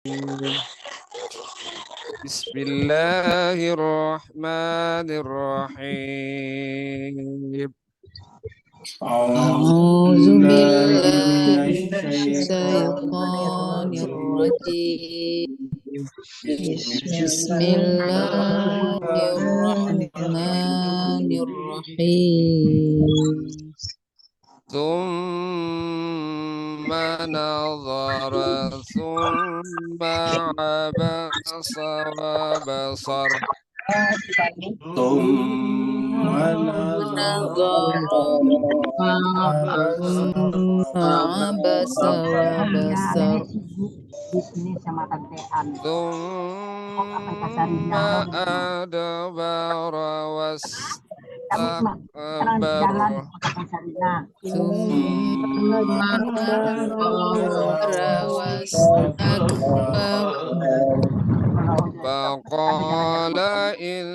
Bismillahirrahmanirrahim. A'udzu billahi minasyaitonir rajim. Bismillahirrahmanirrahim. Tsumma nazara tsumma abasa wa basar. Tsumma nazara abasa wa basar. Tsumma adbara wastakbar. Tsumma adbara wastakbar. Faqala in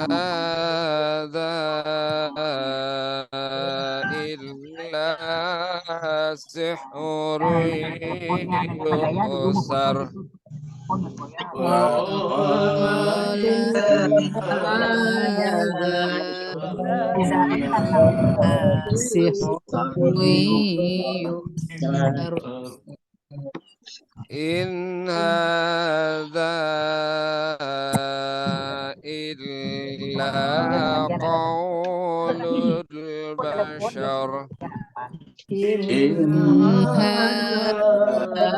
hadza illa sihrun yusar. Qala hadza illa sihrun yusar. In hadza illa qaulul bashar. In hadza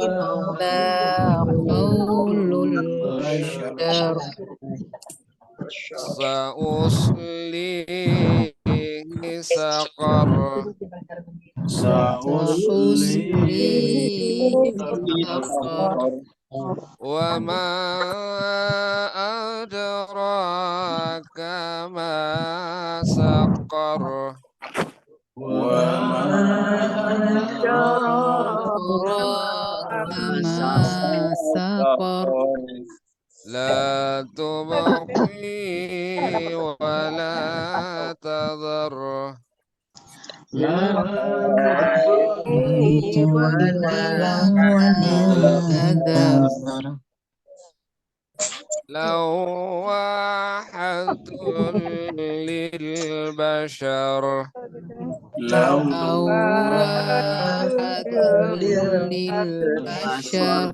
illa qaulul bashar. Sa'uslihi saqar. Sa'uslihi saqar. Wa ma adraka ma saqar. Wa ma adraka ma saqar. La tubqi wa la tadhar. La tubqi wa la tadhar. Lawahatun lil bashar. Lawahatun lil bashar.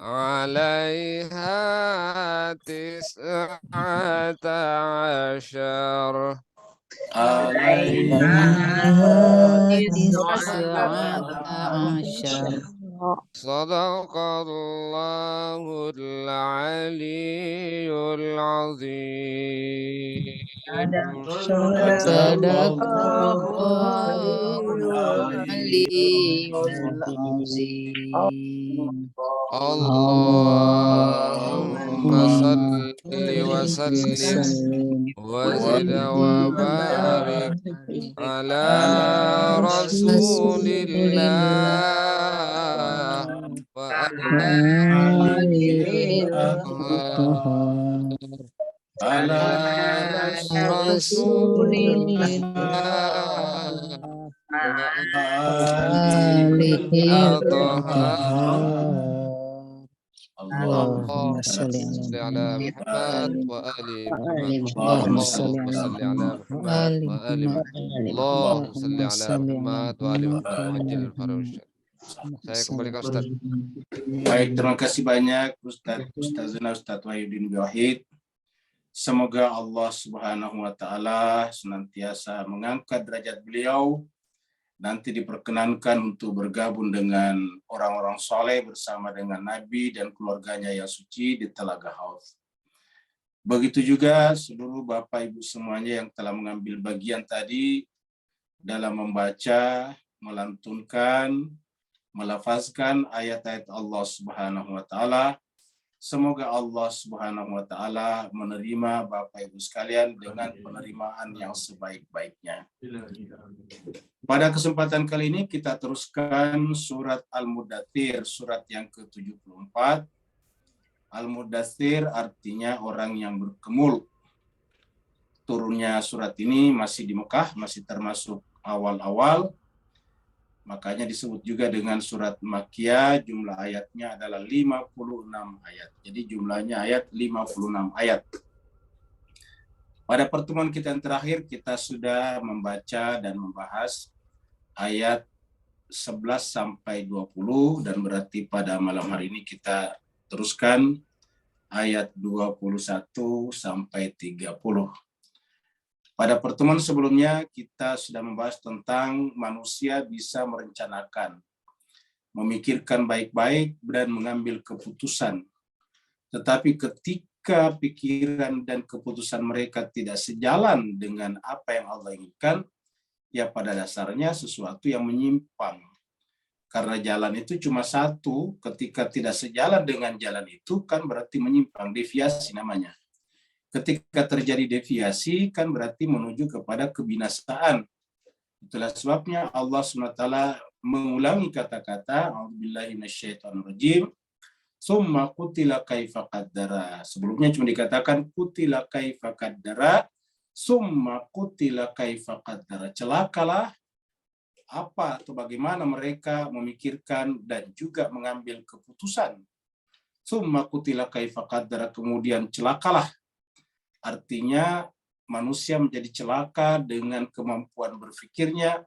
Alaiha tis'ata ashar. Alaiha tis'ata ashar. Sadaqallahul aliyyul azim. Sadaqallahul aliyyul azim. Allahumma salli wa sallim wa zid wa barik ala rasulillah wa alihi ala rasulillah wa alihi Allahumma salli ala Muhammad wa ali Muhammad. Allahumma salli ala Muhammad wa ali Muhammad. Allahumma salli ala Muhammad wa ali Muhammad wa ajil al-faraj. Saya kembalikan Ustaz. Baik, terima kasih banyak Ustazuna Ustaz Wahyudin Wahid. Semoga Allah Subhanahu wa taala senantiasa mengangkat derajat beliau, nanti diperkenankan untuk bergabung dengan orang-orang soleh bersama dengan Nabi dan keluarganya yang suci di Telaga Haus. Begitu juga seluruh Bapak Ibu semuanya yang telah mengambil bagian tadi dalam membaca, melantunkan, melafazkan ayat-ayat Allah Subhanahu wa taala. Semoga Allah Subhanahu wa taala menerima Bapak Ibu sekalian dengan penerimaan yang sebaik-baiknya. Pada kesempatan kali ini kita teruskan surat Al-Mudaththir, surat yang ke-74. Al-Mudaththir artinya orang yang berkemul. Turunnya surat ini masih di Mekah, masih termasuk awal-awal. Makanya disebut juga dengan surat Makkiyah, jumlah ayatnya adalah 56 ayat. Jadi jumlahnya ayat 56 ayat. Pada pertemuan kita yang terakhir, kita sudah membaca dan membahas ayat 11 sampai 20, dan berarti pada malam hari ini kita teruskan ayat 21 sampai 30. Pada pertemuan sebelumnya kita sudah membahas tentang manusia bisa merencanakan, memikirkan baik-baik dan mengambil keputusan. Tetapi ketika pikiran dan keputusan mereka tidak sejalan dengan apa yang Allah inginkan, ya pada dasarnya sesuatu yang menyimpang. Karena jalan itu cuma satu, ketika tidak sejalan dengan jalan itu kan berarti menyimpang, deviasi namanya. Ketika terjadi deviasi kan berarti menuju kepada kebinasaan. Itulah sebabnya Allah SWT mengulangi kata-kata a'udzubillahi minasyaitonirrajim, summa qutila kaifa qaddara. Sebelumnya cuma dikatakan qutila kaifa qaddara, summa qutila kaifa qaddara. Celakalah apa atau bagaimana mereka memikirkan dan juga mengambil keputusan. Summa qutila kaifa qaddara, kemudian celakalah. Artinya manusia menjadi celaka dengan kemampuan berpikirnya,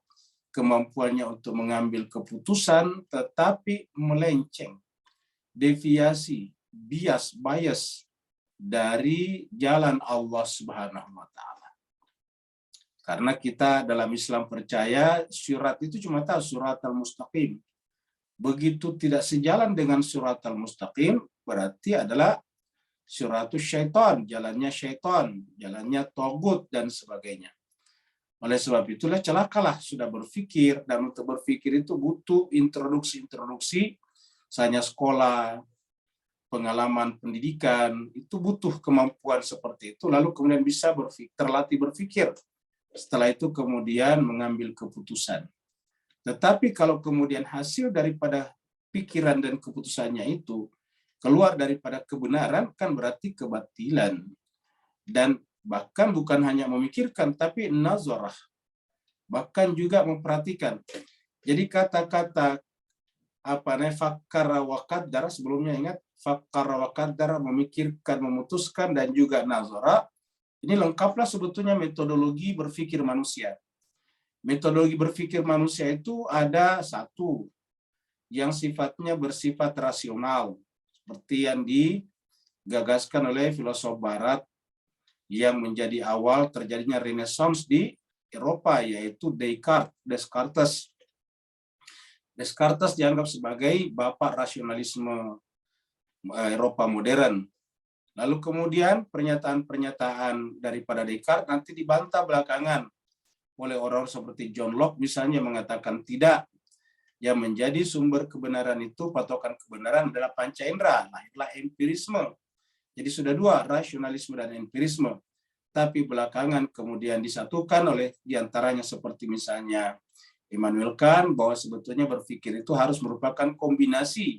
kemampuannya untuk mengambil keputusan, tetapi melenceng, deviasi, bias dari jalan Allah Subhanahu wa Ta'ala. Karena kita dalam Islam percaya syurat itu cuma tahu surat al-mustaqim. Begitu tidak sejalan dengan surat al-mustaqim, berarti adalah syuratus syaitan, jalannya syaitan, jalannya togut, dan sebagainya. Oleh sebab itulah celakalah sudah berpikir, dan untuk berpikir itu butuh introduksi, misalnya sekolah, pengalaman pendidikan, itu butuh kemampuan seperti itu, lalu kemudian bisa terlatih berpikir. Setelah itu kemudian mengambil keputusan. Tetapi kalau kemudian hasil daripada pikiran dan keputusannya itu keluar daripada kebenaran, kan berarti kebatilan. Dan bahkan bukan hanya memikirkan, tapi nazarah. Bahkan juga memperhatikan. Jadi kata-kata fakkara wa qaddara, sebelumnya ingat, fakkara wa qaddara, memikirkan, memutuskan, dan juga nazarah. Ini lengkaplah sebetulnya metodologi berpikir manusia. Metodologi berpikir manusia itu ada satu, yang sifatnya bersifat rasional, seperti yang digagaskan oleh filosof barat yang menjadi awal terjadinya Renaissance di Eropa, yaitu Descartes. Descartes dianggap sebagai bapak rasionalisme Eropa modern. Lalu kemudian pernyataan-pernyataan daripada Descartes nanti dibantah belakangan oleh orang seperti John Locke misalnya, mengatakan tidak. Yang menjadi sumber kebenaran itu, patokan kebenaran adalah panca indera, lahirlah empirisme. Jadi sudah dua, rasionalisme dan empirisme. Tapi belakangan kemudian disatukan oleh diantaranya seperti misalnya Immanuel Kant, bahwa sebetulnya berpikir itu harus merupakan kombinasi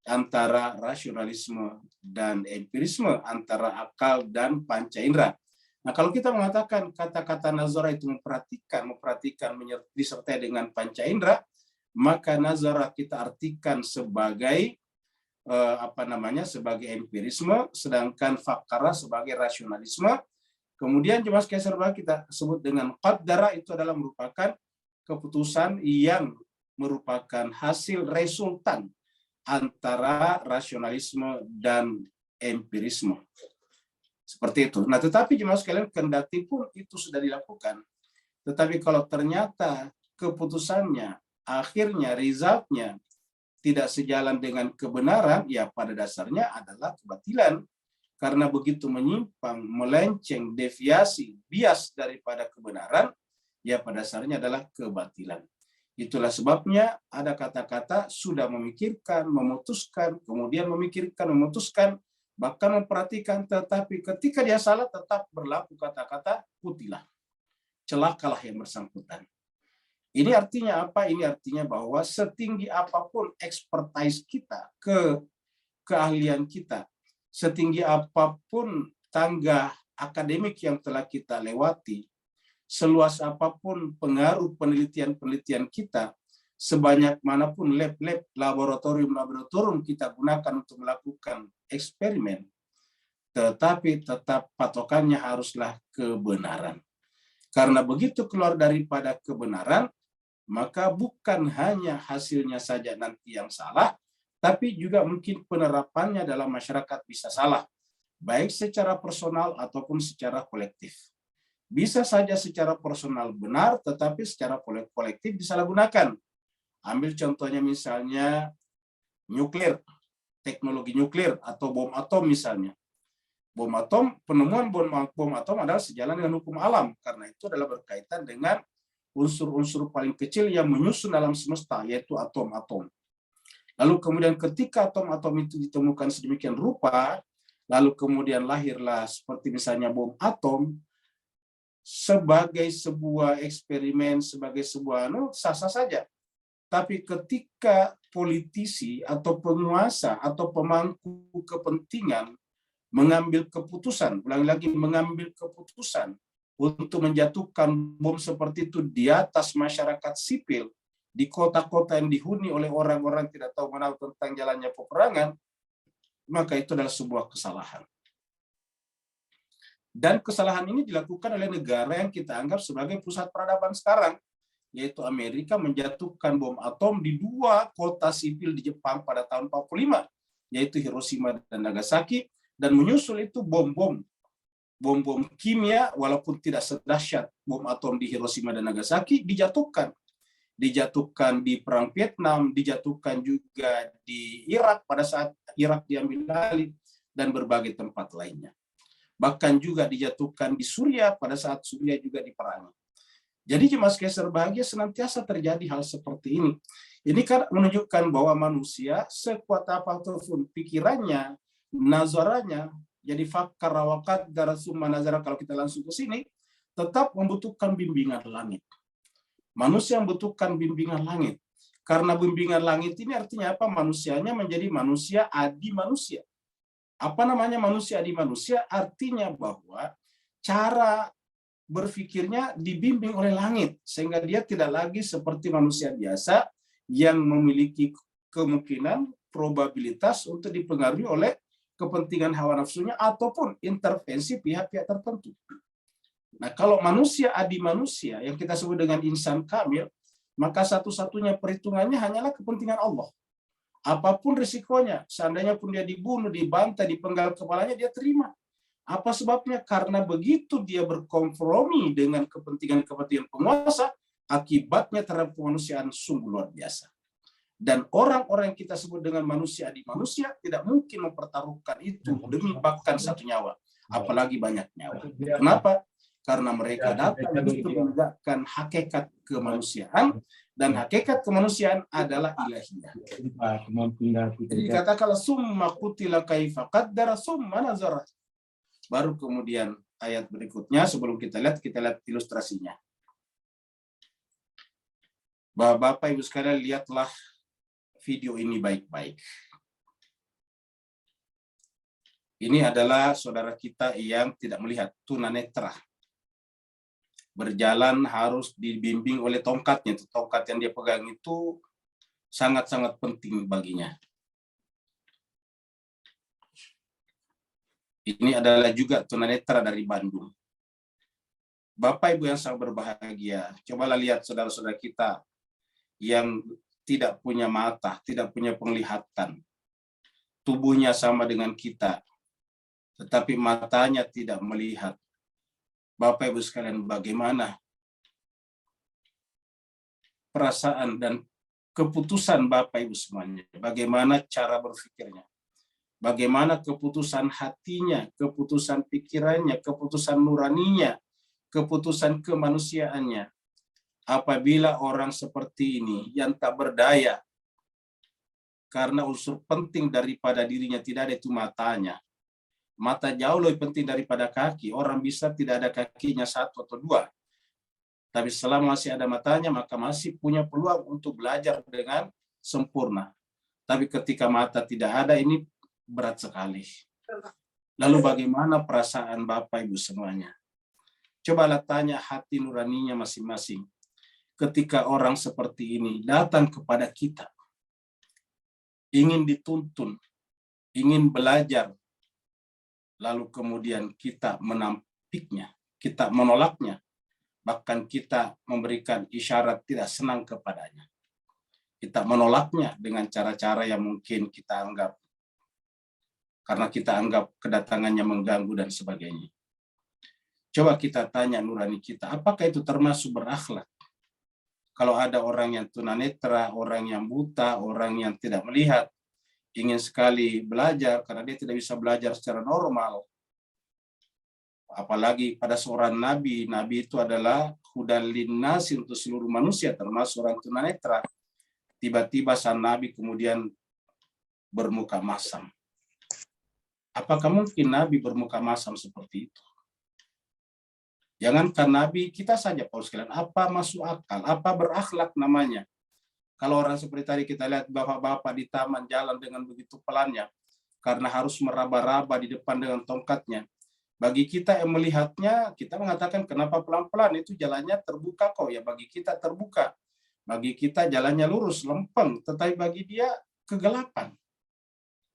antara rasionalisme dan empirisme, antara akal dan panca indera. Nah, kalau kita mengatakan kata-kata nazarah itu memperhatikan disertai dengan panca indera, maka nazarah kita artikan sebagai sebagai empirisme, sedangkan fakkara sebagai rasionalisme. Kemudian cuma serba kita sebut dengan qaddara, itu adalah merupakan keputusan yang merupakan hasil resultan antara rasionalisme dan empirisme. Seperti itu. Nah, tetapi jemaah sekalian, kendati pun itu sudah dilakukan, tetapi kalau ternyata keputusannya, akhirnya resultnya tidak sejalan dengan kebenaran, ya pada dasarnya adalah kebatilan. Karena begitu menyimpang, melenceng, deviasi, bias daripada kebenaran, ya pada dasarnya adalah kebatilan. Itulah sebabnya ada kata-kata sudah memikirkan, memutuskan, kemudian memikirkan, memutuskan, bahkan memperhatikan, tetapi ketika dia salah tetap berlaku kata-kata kutilah. Celakalah yang bersangkutan. Ini artinya apa? Ini artinya bahwa setinggi apapun expertise kita, keahlian kita, setinggi apapun tangga akademik yang telah kita lewati, seluas apapun pengaruh penelitian-penelitian kita, sebanyak manapun lab-lab, laboratorium kita gunakan untuk melakukan eksperimen, tetapi tetap patokannya haruslah kebenaran. Karena begitu keluar daripada kebenaran, maka bukan hanya hasilnya saja nanti yang salah, tapi juga mungkin penerapannya dalam masyarakat bisa salah, baik secara personal ataupun secara kolektif. Bisa saja secara personal benar, tetapi secara kolektif disalahgunakan. Ambil contohnya misalnya nuklir, teknologi nuklir atau bom atom misalnya. Bom atom, penemuan bom atom adalah sejalan dengan hukum alam, karena itu adalah berkaitan dengan unsur-unsur paling kecil yang menyusun dalam semesta, yaitu atom-atom. Lalu kemudian ketika atom-atom itu ditemukan sedemikian rupa, lalu kemudian lahirlah seperti misalnya bom atom, sebagai sebuah eksperimen, sebagai sebuah sah-sah saja. Tapi ketika politisi atau penguasa atau pemangku kepentingan mengambil keputusan, ulangi lagi, mengambil keputusan untuk menjatuhkan bom seperti itu di atas masyarakat sipil, di kota-kota yang dihuni oleh orang-orang tidak tahu menahu tentang jalannya peperangan, maka itu adalah sebuah kesalahan. Dan kesalahan ini dilakukan oleh negara yang kita anggap sebagai pusat peradaban sekarang, yaitu Amerika menjatuhkan bom atom di 2 kota sipil di Jepang pada tahun 45, yaitu Hiroshima dan Nagasaki, dan menyusul itu bom-bom kimia, walaupun tidak sedahsyat bom atom di Hiroshima dan Nagasaki, dijatuhkan di Perang Vietnam, dijatuhkan juga di Irak pada saat Irak diambil alih, dan berbagai tempat lainnya. Bahkan juga dijatuhkan di Suriah pada saat Suriah juga diperangi. Jadi jemaah sekalian berbahagia, senantiasa terjadi hal seperti ini. Ini kan menunjukkan bahwa manusia sekuat apapun pikirannya, nazaranya, jadi fakar rawakat darasumma nazara, kalau kita langsung ke sini, tetap membutuhkan bimbingan langit. Manusia membutuhkan bimbingan langit. Karena bimbingan langit ini artinya apa? Manusianya menjadi manusia adi manusia. Apa namanya manusia adi manusia? Artinya bahwa cara berpikirnya dibimbing oleh langit, sehingga dia tidak lagi seperti manusia biasa yang memiliki kemungkinan, probabilitas untuk dipengaruhi oleh kepentingan hawa nafsunya ataupun intervensi pihak-pihak tertentu. Nah, kalau manusia adi manusia yang kita sebut dengan insan kamil, maka satu-satunya perhitungannya hanyalah kepentingan Allah. Apapun risikonya, seandainya pun dia dibunuh, dibantai, dipenggal kepalanya, dia terima. Apa sebabnya? Karena begitu dia berkompromi dengan kepentingan-kepentingan penguasa, akibatnya terhadap kemanusiaan sungguh luar biasa. Dan orang-orang yang kita sebut dengan manusia adi manusia tidak mungkin mempertaruhkan itu demi bahkan 1 nyawa, apalagi banyak nyawa. Kenapa? Karena mereka datang untuk menegakkan hakikat kemanusiaan, dan hakikat kemanusiaan adalah ilahiyah. Jadi dikatakan summa qutila kaifa qaddara summa nazara. Baru kemudian ayat berikutnya, sebelum kita lihat ilustrasinya. Bapak Ibu sekalian, lihatlah video ini baik-baik. Ini adalah saudara kita yang tidak melihat, tunanetra. Berjalan harus dibimbing oleh tongkatnya. Tongkat yang dia pegang itu sangat-sangat penting baginya. Ini adalah juga tunanetra dari Bandung. Bapak Ibu yang sangat berbahagia, cobalah lihat saudara-saudara kita yang tidak punya mata, tidak punya penglihatan. Tubuhnya sama dengan kita, tetapi matanya tidak melihat. Bapak Ibu sekalian, bagaimana perasaan dan keputusan Bapak Ibu semuanya? Bagaimana cara berpikirnya? Bagaimana keputusan hatinya, keputusan pikirannya, keputusan nuraninya, keputusan kemanusiaannya? Apabila orang seperti ini yang tak berdaya, karena unsur penting daripada dirinya tidak ada itu matanya. Mata jauh lebih penting daripada kaki. Orang bisa tidak ada kakinya 1 atau 2. Tapi selama masih ada matanya, maka masih punya peluang untuk belajar dengan sempurna. Tapi ketika mata tidak ada, ini berat sekali. Lalu bagaimana perasaan Bapak Ibu semuanya? Cobalah tanya hati nuraninya masing-masing. ketika orang seperti ini datang kepada kita, ingin dituntun, ingin belajar, lalu kemudian kita menampiknya, kita menolaknya, bahkan kita memberikan isyarat tidak senang kepadanya. Kita menolaknya dengan cara-cara yang mungkin kita anggap, karena kita anggap kedatangannya mengganggu dan sebagainya. Coba kita tanya nurani kita, apakah itu termasuk berakhlak? Kalau ada orang yang tunanetra, orang yang buta, orang yang tidak melihat, ingin sekali belajar karena dia tidak bisa belajar secara normal. Apalagi pada seorang nabi, nabi itu adalah hudal linnasi untuk seluruh manusia, termasuk orang tunanetra. Tiba-tiba sang nabi kemudian bermuka masam. Apakah mungkin nabi bermuka masam seperti itu? Jangankan nabi, kita saja Paul sekalian, apa masuk akal, apa berakhlak namanya? Kalau orang seperti tadi kita lihat bapak-bapak di taman jalan dengan begitu pelannya, karena harus meraba-raba di depan dengan tongkatnya. Bagi kita yang melihatnya, kita mengatakan kenapa pelan-pelan, itu jalannya terbuka kok. Ya bagi kita terbuka. Bagi kita jalannya lurus, lempeng. Tetapi bagi dia kegelapan.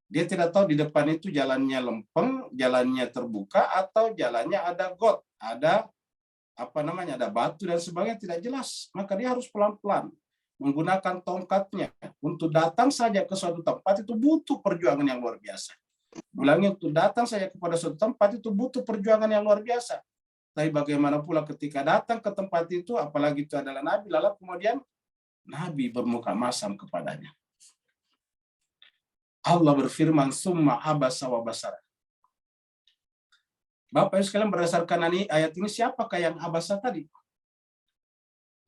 Dia tidak tahu di depan itu jalannya lempeng, jalannya terbuka, atau jalannya ada got, ada ada batu dan sebagainya, tidak jelas. Maka dia harus pelan-pelan menggunakan tongkatnya untuk datang saja ke suatu tempat, itu butuh perjuangan yang luar biasa. Ulangi, untuk datang saja kepada suatu tempat itu butuh perjuangan yang luar biasa. Tapi bagaimana pula ketika datang ke tempat itu, apalagi itu adalah Nabi, lalu kemudian Nabi bermuka masam kepadanya. Allah berfirman, summa abasa wa basara. Bapak Ibu sekalian, berdasarkan ayat ini, siapakah yang abasa tadi?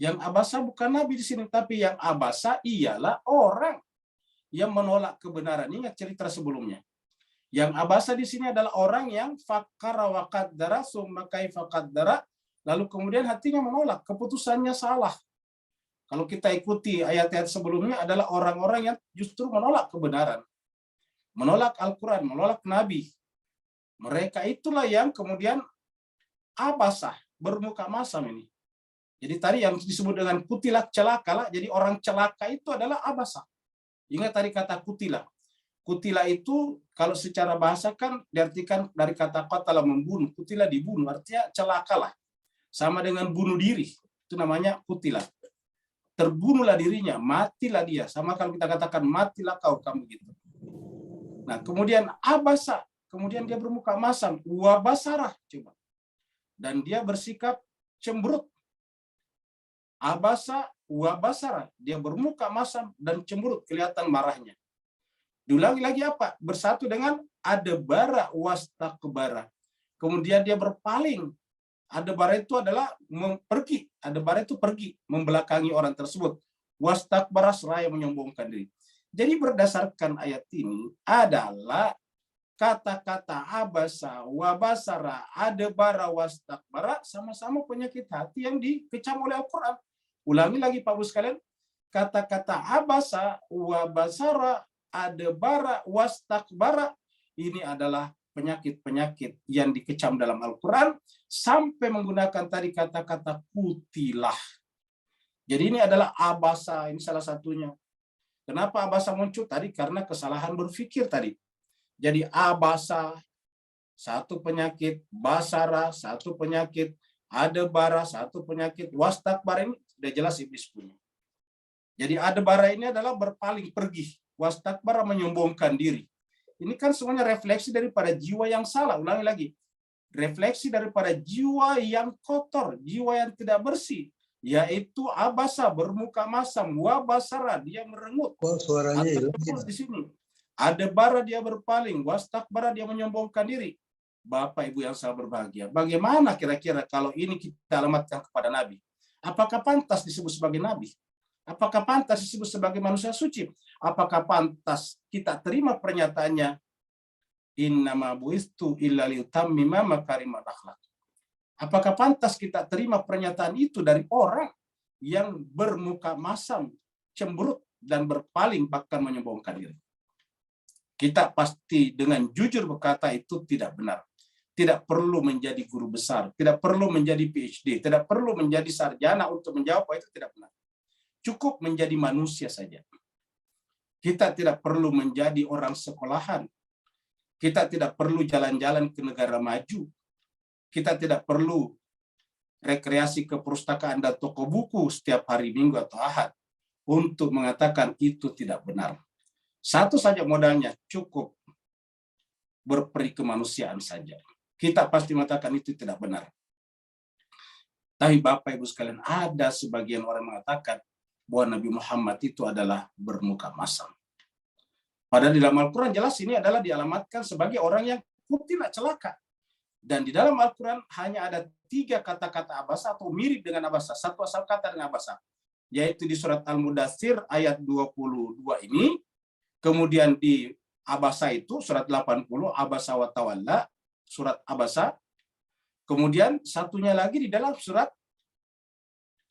Yang abasa bukan Nabi di sini, tapi yang abasa ialah orang yang menolak kebenaran. Ingat cerita sebelumnya. Yang abasa di sini adalah orang yang fakkara wa qaddara summa kaifa qaddara, lalu kemudian hatinya menolak, keputusannya salah. Kalau kita ikuti ayat-ayat sebelumnya adalah orang-orang yang justru menolak kebenaran. Menolak Al-Quran, menolak Nabi. Mereka itulah yang kemudian abasah, bermuka masam ini. Jadi tadi yang disebut dengan kutilah celaka, jadi orang celaka itu adalah abasah. Ingat tadi kata kutilah. Kutilah itu kalau secara bahasa kan diartikan dari kata qatala, membunuh. Kutilah dibunuh, artinya celakalah. Sama dengan bunuh diri, itu namanya kutilah. Terbunuhlah dirinya, matilah dia. Sama kalau kita katakan matilah kau, kamu gitu. Nah, kemudian abasa, kemudian dia bermuka masam, wabasarah, coba. Dan dia bersikap cemberut. Abasa wabasarah, dia bermuka masam dan cemberut, kelihatan marahnya. Diulangi lagi apa? Bersatu dengan adbara wastakbara. Kemudian dia berpaling. Adbara itu adalah pergi. Adbara itu pergi, membelakangi orang tersebut. Wastakbara, seraya menyombongkan diri. Jadi berdasarkan ayat ini adalah kata-kata abasa, wabasara, adbara, wastakbara sama-sama penyakit hati yang dikecam oleh Al-Quran. Ulangi lagi Pak Bu sekalian, kata-kata abasa, wabasara, adbara, wastakbara, ini adalah penyakit-penyakit yang dikecam dalam Al-Quran sampai menggunakan tadi kata-kata kutilah. Jadi ini adalah abasa, ini salah satunya. Kenapa abasa muncul tadi? Karena kesalahan berpikir tadi. Jadi abasa, satu penyakit, basara, satu penyakit, adbara, satu penyakit, wastakbara, ini sudah jelas iblis punya. Jadi adbara ini adalah berpaling, pergi. Wastakbara, menyombongkan diri. Ini kan semuanya refleksi daripada jiwa yang salah. Ulangi lagi. Refleksi daripada jiwa yang kotor, jiwa yang tidak bersih. Yaitu abasa, bermuka masam, wabasara, dia merengut. Suaranya hilang di sini. Adbara, dia berpaling, wastakbara, dia menyombongkan diri. Bapak Ibu yang sangat berbahagia, bagaimana kira-kira kalau ini kita alamatkan kepada Nabi? Apakah pantas disebut sebagai Nabi? Apakah pantas disebut sebagai manusia suci? Apakah pantas kita terima pernyataannya? Innama buistu illa liutammima makarimal akhlak. Apakah pantas kita terima pernyataan itu dari orang yang bermuka masam, cemberut, dan berpaling bahkan menyombongkan diri? Kita pasti dengan jujur berkata itu tidak benar. tidak perlu menjadi guru besar, tidak perlu menjadi PhD, tidak perlu menjadi sarjana untuk menjawab bahwa itu tidak benar. Cukup menjadi manusia saja. Kita tidak perlu menjadi orang sekolahan. Kita tidak perlu jalan-jalan ke negara maju. Kita tidak perlu rekreasi ke perpustakaan dan toko buku setiap hari Minggu atau Ahad untuk mengatakan itu tidak benar. Satu saja modalnya, cukup berperi kemanusiaan saja. Kita pasti mengatakan itu tidak benar. Tapi Bapak Ibu sekalian, ada sebagian orang mengatakan bahwa Nabi Muhammad itu adalah bermuka masam. Padahal di dalam Al-Quran jelas ini adalah dialamatkan sebagai orang yang kutilah celaka. Dan di dalam Al-Quran hanya ada 3 kata-kata abasa atau mirip dengan abasa. Satu asal kata dengan abasa. Yaitu di surat Al-Mudaththir ayat 22 ini. Kemudian di abasa itu surat 80 abasa wa tawalla. Surat abasa. Kemudian satunya lagi di dalam surat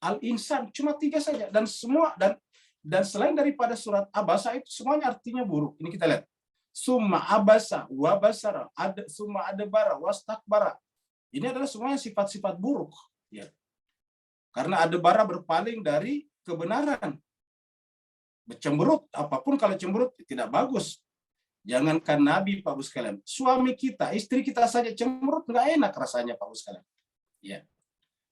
Al-Insan. Cuma 3 saja. Dan semua dan selain daripada surat abasa itu semuanya artinya buruk. Ini kita lihat. Summa abasa wa basara, summa adbara wastakbara. Ini adalah semuanya sifat-sifat buruk, ya. Karena adbara berpaling dari kebenaran. Cemberut, apapun kalau cemberut tidak bagus. Jangankan Nabi, Pak Bu sekalian, suami kita, istri kita saja cemberut nggak enak rasanya, Pak Bu sekalian. Ya.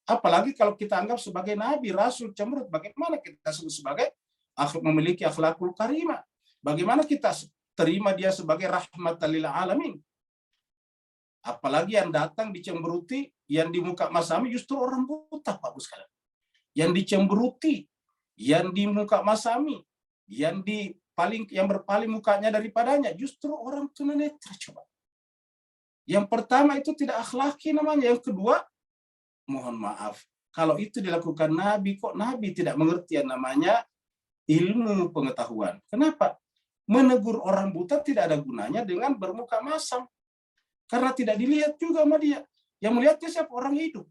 Apalagi kalau kita anggap sebagai Nabi, Rasul cemberut, bagaimana kita sebut sebagai memiliki akhlakul karimah? Bagaimana kita terima dia sebagai rahmatan lil alamin? Apalagi yang datang dicemberuti, yang di muka masami justru orang buta, Pak Bu sekalian. Yang dicemberuti, yang di muka masami, yang berpaling mukanya daripadanya justru orang tunanetra. Coba. Yang pertama itu tidak akhlaki namanya. Yang kedua, mohon maaf, kalau itu dilakukan Nabi, kok Nabi tidak mengerti yang namanya ilmu pengetahuan? Kenapa? Menegur orang buta tidak ada gunanya dengan bermuka masam. Karena tidak dilihat juga sama dia. Yang melihatnya siapa? Orang hidup.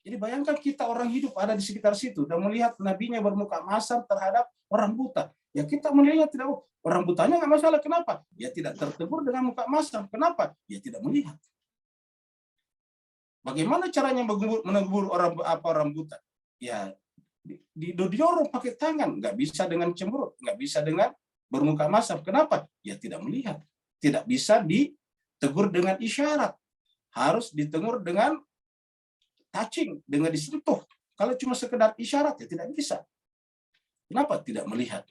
Jadi bayangkan kita orang hidup ada di sekitar situ dan melihat nabinya bermuka masam terhadap orang buta. Ya kita melihat tidak, orang butanya nggak masalah. Kenapa? Ya tidak tertegur dengan muka masam. Kenapa? Ya tidak melihat. Bagaimana caranya menegur orang buta? Ya didorong pakai tangan. Nggak bisa dengan cemberut. Nggak bisa dengan bermuka masam. Kenapa? Ya tidak melihat. Tidak bisa ditegur dengan isyarat. Harus ditegur dengan touching, dengan disentuh. Kalau cuma sekedar isyarat ya tidak bisa. Kenapa? Tidak melihat.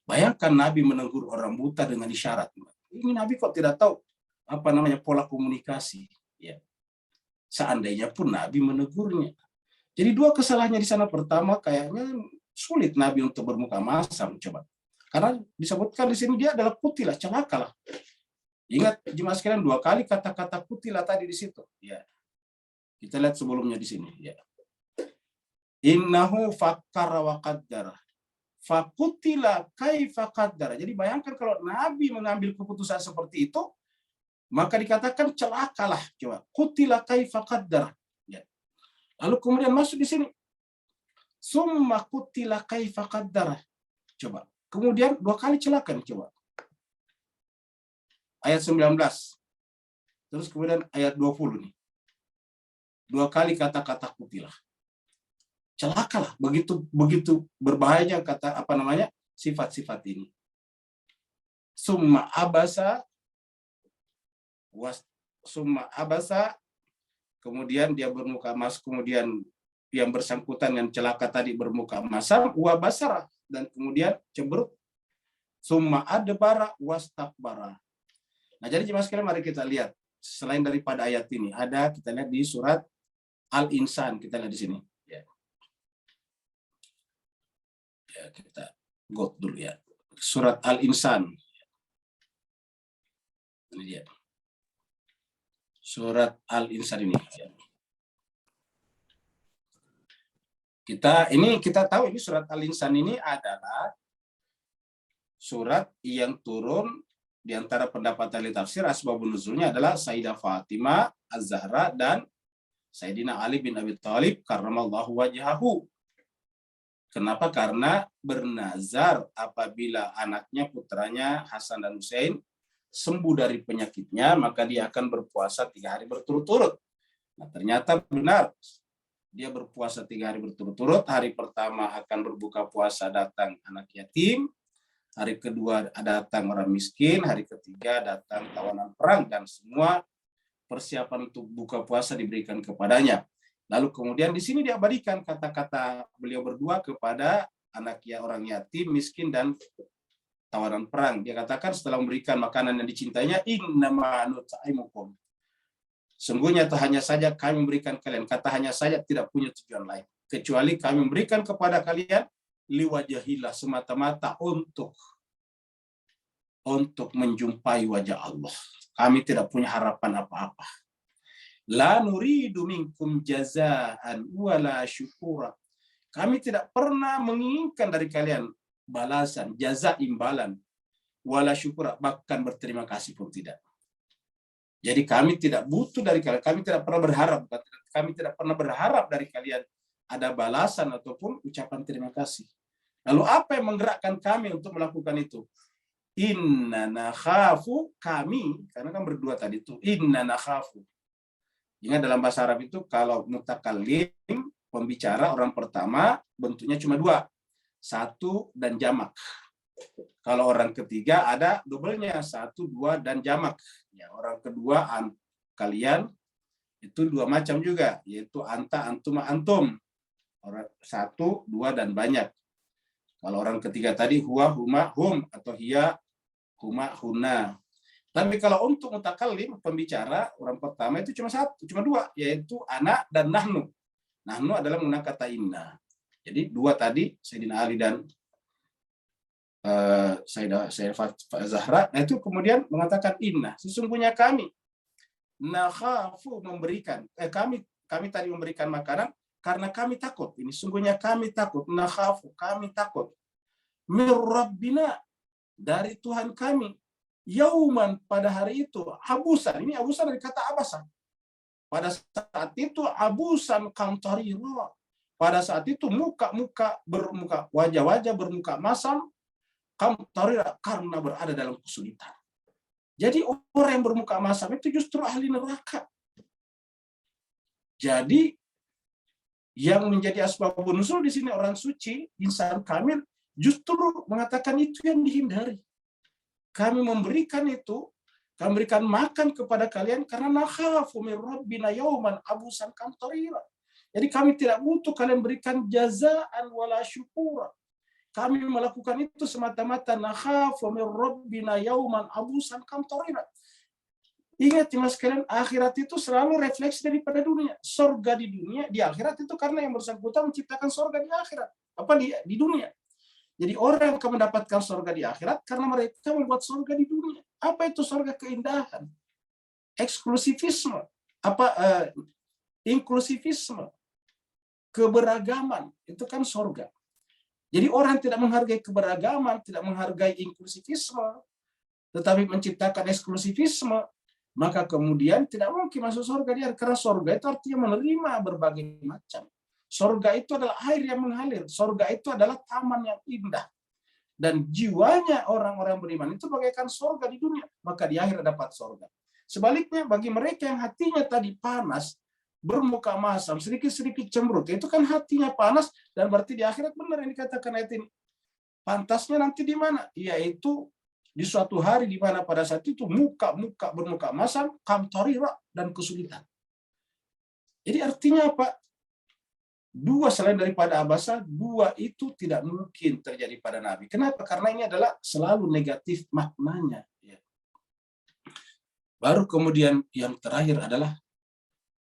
Bayangkan Nabi menegur orang buta dengan isyarat. Ini Nabi kok tidak tahu pola komunikasi. Ya. Seandainya pun Nabi menegurnya. Jadi 2 kesalahannya di sana. Pertama, kayaknya sulit Nabi untuk bermuka masam. Coba. Karena disebutkan di sini dia adalah kutilah, celakalah. Ingat jemaah sekalian 2 kali kata-kata kutilah tadi di situ. Ya. Kita lihat sebelumnya di sini. Ya. Innahu fakkara wa qaddara. Fakutila kaifa qaddara. Jadi bayangkan kalau Nabi mengambil keputusan seperti itu, maka dikatakan celakalah. Coba. Kutila kaifa qaddara. Ya. Lalu kemudian masuk di sini. Summa kutila kaifa qaddara. Coba. Kemudian 2 kali celaka nih, coba. Ayat 19. Terus kemudian ayat 20 nih. 2 kali kata-kata kutilah. Celakalah, begitu berbahaya sifat-sifat ini. Summa abasa kemudian dia bermuka mas, kemudian yang bersangkutan yang celaka tadi bermuka masam, wa basara, dan kemudian cemberut. Summa adbara wastakbara. Nah, jadi jemaah sekalian mari kita lihat selain daripada ayat ini ada, kita lihat di surat Al-Insan, kita lihat di sini. Ya, kita go dulu ya. Surat Al-Insan. Ini dia. Surat Al-Insan ini. Kita tahu ini surat Al-Insan ini adalah surat yang turun di antara pendapat ahli tafsir, asbabun nuzulnya adalah Sayyidah Fatimah Az-Zahra dan Sayyidina Ali bin Abi Thalib karramallahu wajhahu. Kenapa? Karena bernazar apabila anaknya, putranya Hasan dan Husain sembuh dari penyakitnya, maka dia akan berpuasa 3 hari berturut-turut. Nah, ternyata benar. Dia berpuasa 3 hari berturut-turut. Hari pertama akan berbuka puasa datang anak yatim. Hari kedua datang orang miskin. Hari ketiga datang tawanan perang. Dan semua persiapan untuk buka puasa diberikan kepadanya. Lalu kemudian di sini diabadikan kata-kata beliau berdua kepada orang yatim, miskin, dan tawanan perang. Dia katakan setelah memberikan makanan yang dicintainya, innama nut'imukum. Sungguhnya hanya saja kami memberikan kalian. Kata hanya saja tidak punya tujuan lain. Kecuali kami memberikan kepada kalian liwajahillah, semata-mata untuk menjumpai wajah Allah. Kami tidak punya harapan apa-apa. La nuridu minkum jazaan wala syukura. Kami tidak pernah menginginkan dari kalian balasan, jaza, imbalan, wala syukura, bahkan berterima kasih pun tidak. Jadi kami tidak butuh dari kalian, kami tidak pernah berharap dari kalian ada balasan ataupun ucapan terima kasih. Lalu apa yang menggerakkan kami untuk melakukan itu? Inna nakhafu, kami, karena kan berdua tadi itu, inna nakhafu. Ingat dalam bahasa Arab itu kalau mutakallim, pembicara orang pertama bentuknya cuma 2. 1 dan jamak. Kalau orang ketiga ada dobelnya 1, 2 dan jamak. Ya, orang kedua kalian itu 2 macam juga, yaitu anta, antum, antum. Orang 1, 2 dan banyak. Kalau orang ketiga tadi huwa, huma, hum, atau hiya, huma, huna. Tapi kalau untuk mutakallim, pembicara orang pertama itu cuma 2, yaitu ana dan nahnu. Nahnu adalah menggunakan kata inna. Jadi 2 tadi, Sayyidina Ali dan Sayyidah Zahra, nah itu kemudian mengatakan inna, sesungguhnya kami nakhafu memberikan, kami tadi memberikan makanan karena kami takut. Ini sungguhnya kami takut, nakhafu, kami takut, mir rabbina, dari Tuhan kami, yauman, pada hari itu, abusan. Ini abusan dari kata abasan. Pada saat itu abusan kamtarira. Pada saat itu wajah-wajah bermuka masam, kamtarira, karena berada dalam kesulitan. Jadi orang yang bermuka masam itu justru ahli neraka. Jadi yang menjadi asbabun nuzul di sini orang suci, insan kamil, justru mengatakan itu yang dihindari. Kami memberikan itu, kami berikan makan kepada kalian karena nakhafu min rabbina yauman abusan kamtarira. Jadi kami tidak butuh kalian berikan jazaan wala syukura. Kami melakukan itu semata-mata nakhafu min rabbina yauman abusan kamtarira. Ingat mas sekalian, akhirat itu selalu refleksi daripada dunia. Sorga di dunia, di akhirat itu karena yang bersangkutan menciptakan sorga di akhirat. Di dunia. Jadi orang akan mendapatkan sorga di akhirat karena mereka membuat sorga di dunia. Apa itu sorga? Keindahan, eksklusivisme, inklusivisme, keberagaman, itu kan sorga. Jadi orang tidak menghargai keberagaman, tidak menghargai inklusivisme, tetapi menciptakan eksklusivisme, maka kemudian tidak mungkin masuk surga dia. Karena surga itu artinya menerima berbagai macam. Surga itu adalah air yang mengalir. Surga itu adalah taman yang indah. Dan jiwanya orang-orang beriman itu bagaikan surga di dunia. Maka di akhir dapat surga. Sebaliknya bagi mereka yang hatinya tadi panas, bermuka masam, sedikit-sedikit cemberut, itu kan hatinya panas, dan berarti di akhirat benar yang dikatakan ayat ini. Pantasnya nanti di mana? Yaitu di suatu hari di mana pada saat itu muka-muka bermuka masam, kamtarira, dan kesulitan. Jadi artinya apa? 2 selain daripada abasa, 2 itu tidak mungkin terjadi pada Nabi. Kenapa? Karena ini adalah selalu negatif maknanya. Baru kemudian yang terakhir adalah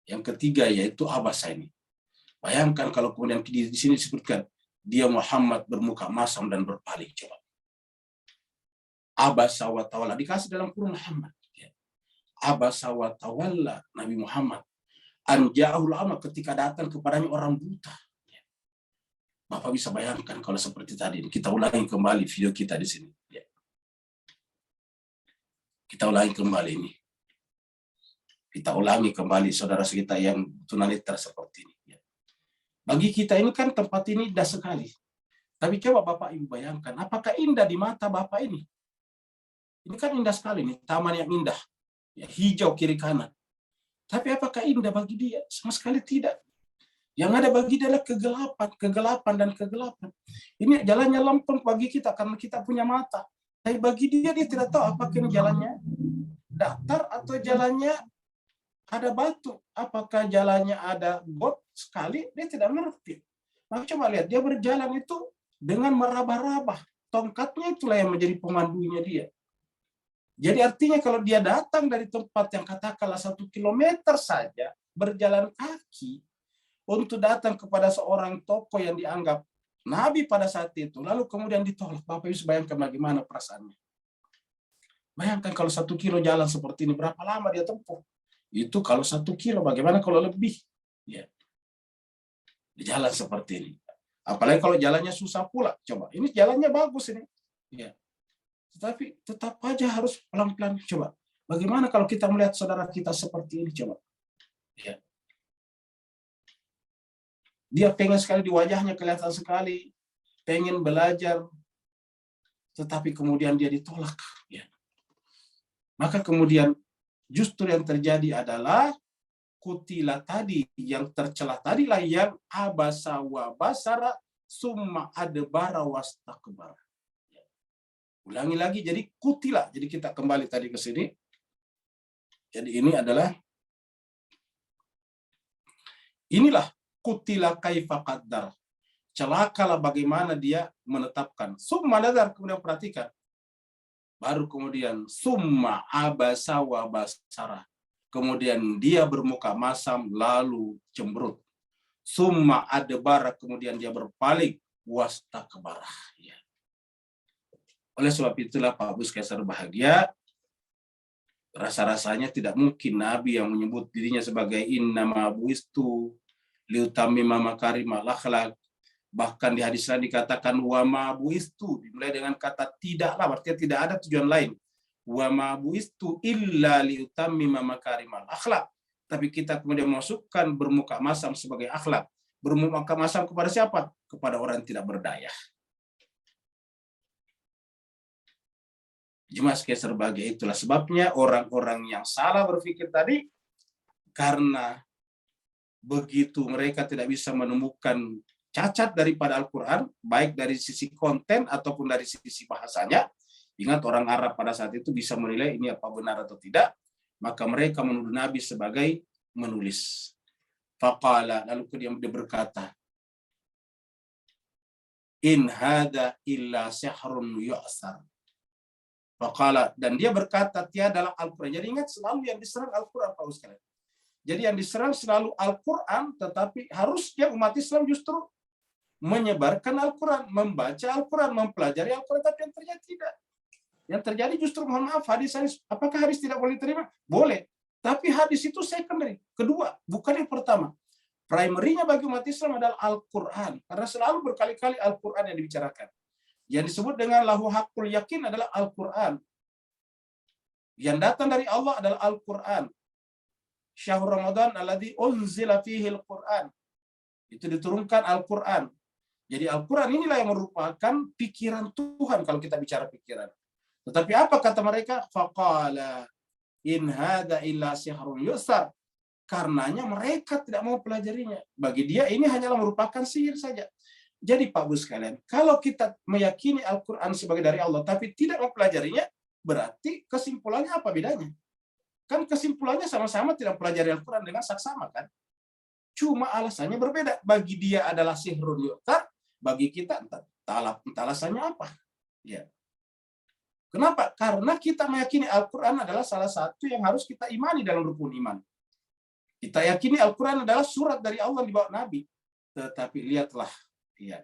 yang ketiga, yaitu abasa ini. Bayangkan kalau kemudian di sini disebutkan dia Muhammad bermuka masam dan berpaling. Coba. Abasa wa tawalla, dikasih dalam kurung Muhammad. Abasa wa tawalla, Nabi Muhammad. Anja'ahul ama, ketika datang kepadanya orang buta. Bapak bisa bayangkan kalau seperti tadi. Kita ulangi kembali video kita di sini. Kita ulangi kembali ini. Kita ulangi kembali saudara kita yang tunanetra seperti ini. Bagi kita ini kan tempat ini indah sekali. Tapi coba Bapak Ibu bayangkan, apakah indah di mata Bapak ini? Ini kan indah sekali nih, taman yang indah. Ya, hijau kiri kanan. Tapi apakah indah bagi dia? Sama sekali tidak. Yang ada bagi dia adalah kegelapan dan kegelapan. Ini jalannya lempeng bagi kita karena kita punya mata. Tapi bagi dia tidak tahu apakah ini jalannya datar atau jalannya ada batu. Apakah jalannya ada got sekali, dia tidak mengerti. Nah, coba lihat, dia berjalan itu dengan meraba-raba. Tongkatnya itulah yang menjadi pemandunya dia. Jadi artinya kalau dia datang dari tempat yang katakanlah 1 kilometer saja, berjalan kaki, untuk datang kepada seorang tokoh yang dianggap Nabi pada saat itu, lalu kemudian ditolak. Bapak Ibu bayangkan bagaimana perasaannya. Bayangkan kalau 1 kilo jalan seperti ini, berapa lama dia tempuh? Itu kalau 1 kilo, bagaimana kalau lebih? Ya. Di jalan seperti ini. Apalagi kalau jalannya susah pula. Coba, ini jalannya bagus ini. Ya. Tetapi tetap aja harus pelan-pelan. Coba, bagaimana kalau kita melihat saudara kita seperti ini? Coba. Ya. Dia pengen sekali, di wajahnya kelihatan sekali, pengen belajar, tetapi kemudian dia ditolak. Ya. Maka kemudian justru yang terjadi adalah kutila tadi, yang tercela tadilah yang abasa wa basara summa adbara wastakbara. Ulangi lagi, jadi kutila. Jadi kita kembali tadi ke sini. Jadi ini adalah, inilah kutila kaifa qaddar. Celakalah bagaimana dia menetapkan. Summa nadar, kemudian perhatikan. Baru kemudian summa abasa wa basara. Kemudian dia bermuka masam lalu cemberut. Summa adbara, kemudian dia berpaling wastakbara. Ya. Oleh sebab itulah Pak Bus Kaisar bahagia, rasa-rasanya tidak mungkin Nabi yang menyebut dirinya sebagai innama buistu liutammima makarimal akhlaq. Bahkan di hadis lain dikatakan wa ma buistu, dimulai dengan kata tidaklah, artinya tidak ada tujuan lain. Wa ma buistu illa liutammima makarimal akhlaq. Tapi kita kemudian masukkan bermuka masam sebagai akhlak. Bermuka masam kepada siapa? Kepada orang yang tidak berdaya. Jemaah sekalian berbahagia, itulah sebabnya orang-orang yang salah berpikir tadi, karena begitu mereka tidak bisa menemukan cacat daripada Al-Quran, baik dari sisi konten ataupun dari sisi bahasanya. Ingat, orang Arab pada saat itu bisa menilai ini apa benar atau tidak, maka mereka menuduh Nabi sebagai menulis. Faqala, lalu dia berkata, in hada illa sihrun yu'sar. Faqala, dan dia berkata tiadalah Al-Quran. Jadi ingat, selalu yang diserang Al-Quran, Pak Ustaz. Jadi yang diserang selalu Al-Quran, tetapi harusnya umat Islam justru menyebarkan Al-Quran, membaca Al-Quran, mempelajari Al-Quran, tapi yang terjadi tidak. Yang terjadi justru, mohon maaf, hadis. Apakah hadis tidak boleh diterima? Boleh. Tapi hadis itu secondary. Kedua, bukan yang pertama. Primary-nya bagi umat Islam adalah Al-Quran. Karena selalu berkali-kali Al-Quran yang dibicarakan. Yang disebut dengan lahu haqqul yakin adalah Al-Quran. Yang datang dari Allah adalah Al-Quran. Syahrul Ramadan alladzi unzila fihi Al-Quran. Itu diturunkan Al-Quran. Jadi Al-Quran inilah yang merupakan pikiran Tuhan kalau kita bicara pikiran. Tetapi apa kata mereka? Faqala in hada illa sihrun yusar. Karenanya mereka tidak mau pelajarinya. Bagi dia ini hanyalah merupakan sihir saja. Jadi Pak Bu sekalian, kalau kita meyakini Al-Quran sebagai dari Allah, tapi tidak mempelajarinya, berarti kesimpulannya apa bedanya? Kan kesimpulannya sama-sama tidak mempelajari Al-Quran dengan saksama, kan? Cuma alasannya berbeda. Bagi dia adalah sihrun yu'tar, bagi kita entah alasannya apa. Ya. Kenapa? Karena kita meyakini Al-Quran adalah salah satu yang harus kita imani dalam rukun iman. Kita yakini Al-Quran adalah surat dari Allah di bawah Nabi. Tetapi lihatlah, ya,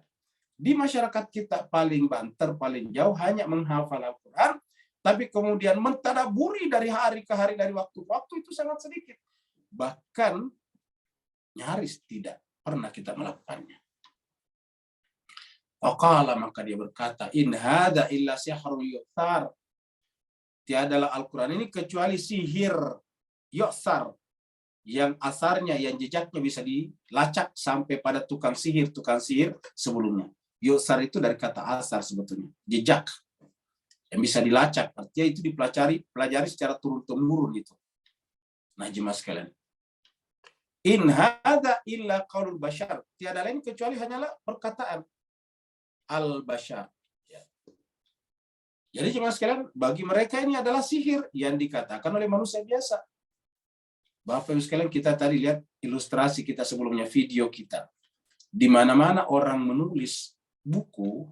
di masyarakat kita paling banter, paling jauh hanya menghafal Al-Quran, tapi kemudian mentadaburi dari hari ke hari, dari waktu ke waktu itu sangat sedikit. Bahkan nyaris tidak pernah kita melakukannya. Faqala, maka dia berkata, in hada illa sihrun yu'thar. Tiadalah Al-Quran ini kecuali sihir yu'thar, yang asarnya, yang jejaknya bisa dilacak sampai pada tukang sihir sebelumnya. Yu'thar itu dari kata asar sebetulnya, jejak. yang bisa dilacak, artinya itu pelajari secara turun-temurun gitu. Nah, jemaah sekalian, in hadza illa qaulul bashar, tiada lain kecuali hanyalah perkataan al-bashar. Ya. Jadi jemaah sekalian, bagi mereka ini adalah sihir yang dikatakan oleh manusia biasa. Bapak Ibu sekalian, kita tadi lihat ilustrasi kita sebelumnya, video kita. Di mana-mana orang menulis buku,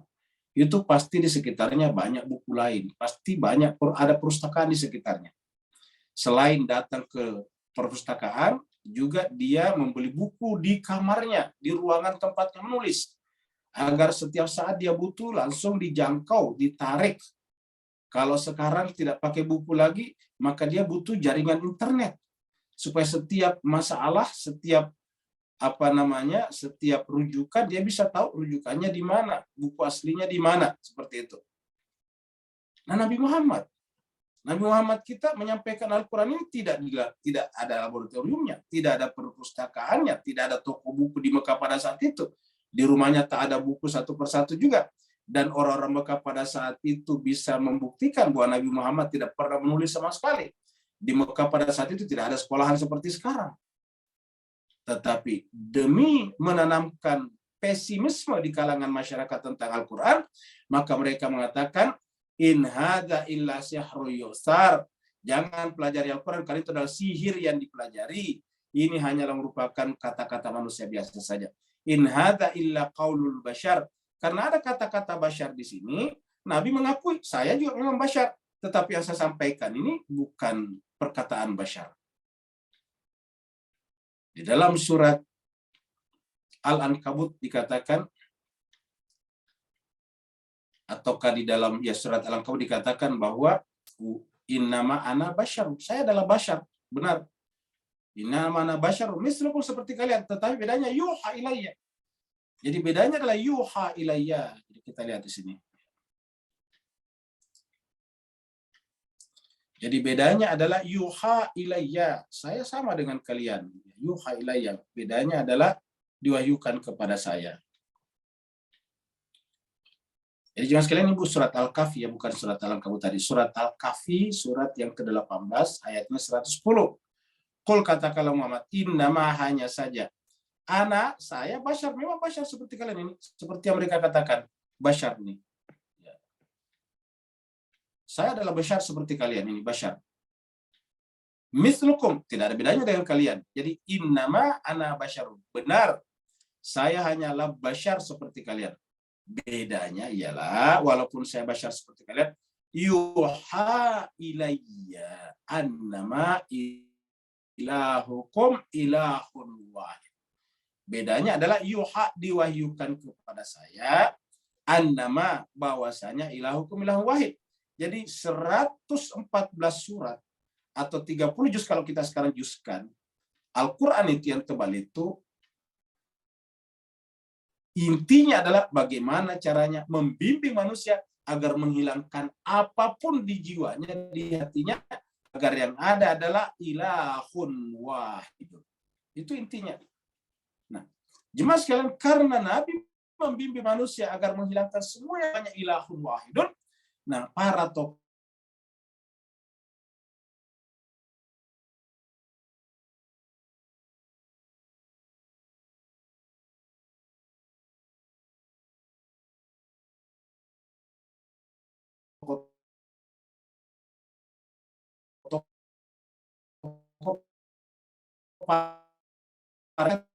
itu pasti di sekitarnya banyak buku lain. Pasti ada perpustakaan di sekitarnya. Selain datang ke perpustakaan, juga dia membeli buku di kamarnya, di ruangan tempatnya menulis. Agar setiap saat dia butuh langsung dijangkau, ditarik. Kalau sekarang tidak pakai buku lagi, maka dia butuh jaringan internet. Supaya setiap masalah, setiap setiap rujukan dia bisa tahu rujukannya di mana, buku aslinya di mana, seperti itu. Nah, Nabi Muhammad kita menyampaikan Al-Quran ini tidak ada laboratoriumnya, tidak ada perpustakaannya, tidak ada toko buku di Mekah pada saat itu. Di rumahnya tak ada buku satu persatu juga. Dan orang-orang Mekah pada saat itu bisa membuktikan bahwa Nabi Muhammad tidak pernah menulis sama sekali. Di Mekah pada saat itu tidak ada sekolahan seperti sekarang. Tetapi demi menanamkan pesimisme di kalangan masyarakat tentang Al-Quran, maka mereka mengatakan, in hadza illa sihrun yusar. Jangan pelajari Al-Quran, karena itu adalah sihir yang dipelajari. Ini hanyalah merupakan kata-kata manusia biasa saja. In hadza illa qaulul bashar. Karena ada kata-kata bashar di sini, Nabi mengakui, saya juga memang bashar. Tetapi yang saya sampaikan ini bukan perkataan bashar. Di dalam surat Al-Ankabut dikatakan, ataukah di dalam surat Al-Ankabut dikatakan bahwa innama ana basyar, saya adalah basyar, benar. Innama ana basyar, mislukum, seperti kalian, tetapi bedanya yuha ilayya. Jadi bedanya adalah yuha ilayya. Jadi kita lihat di sini. Jadi bedanya adalah yuha ilayya, saya sama dengan kalian. Yuha ilayya, bedanya adalah diwahyukan kepada saya. Jadi jangan sekalian, ibu, surat Al-Kahfi, ya, bukan surat Al-Ankabut tadi. Surat Al-Kahfi, surat yang ke-18, ayatnya 110. Qul, katakanlah Muhammad, innama, hanya saja, ana, saya basyar, memang basyar seperti kalian ini. Seperti yang mereka katakan, basyar nih. Saya adalah basyar seperti kalian ini, basyar. Mislukum, tidak ada bedanya dengan kalian. Jadi innama ana basyarun. Benar, saya hanyalah basyar seperti kalian. Bedanya ialah, walaupun saya basyar seperti kalian, yuha ilayya annama ilahukum ilahun wahid. Bedanya adalah yuha, diwahyukan kepada saya, annama, bahwasanya ilahukum ilahun wahid. Jadi 114 surat atau 30 juz kalau kita sekarang juzkan, Al-Quran itu yang tebal itu, intinya adalah bagaimana caranya membimbing manusia agar menghilangkan apapun di jiwanya, di hatinya, agar yang ada adalah ilahun wahid. Itu intinya. Nah, jemaah sekalian, karena Nabi membimbing manusia agar menghilangkan semua yang hanya ilahun wahidun, nah, para tokoh para